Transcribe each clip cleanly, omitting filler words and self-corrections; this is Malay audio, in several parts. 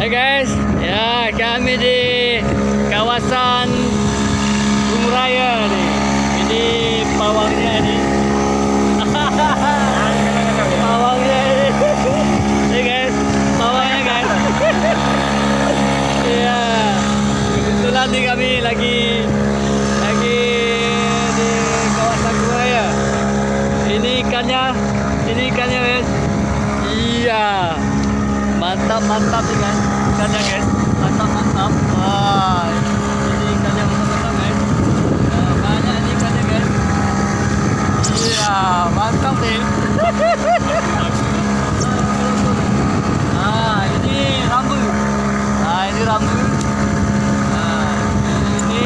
Hai guys, ya kami di kawasan Gunung Raya ni. Ini pawangnya ni. Pawangnya ni. Ya guys, pawangnya guys. Ya, kebetulan ni kami lagi di kawasan Gunung Raya. Ini ikannya guys. Iya. Mantap nih guys, ikannya guys, mantap. Wah, ini ikannya mantap guys. Banyak ini ikannya guys. Iya, mantap nih. Ini rambu. Ini rambu. Ini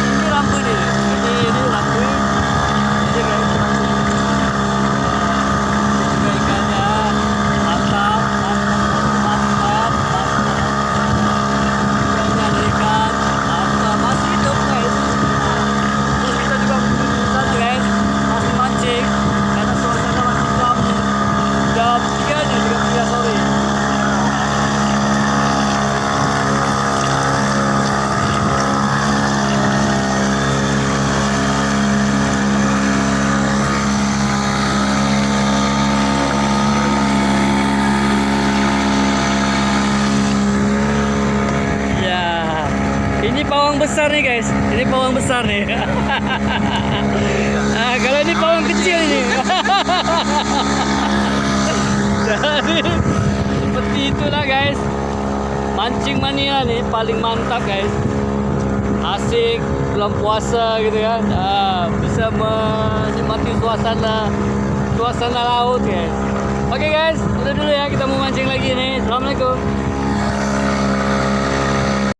ini rambu nih. Ini rambu. Ini guys. Ini pawang besar nih guys, ini pawang besar nih. Kalau ini pawang kecil ini. Jadi seperti itulah guys. Mancing mania nih paling mantap guys. Asik bulan puasa gitu kan. Bisa menikmati suasana laut guys. Oke guys, udah dulu ya, kita mau mancing lagi nih. Assalamualaikum.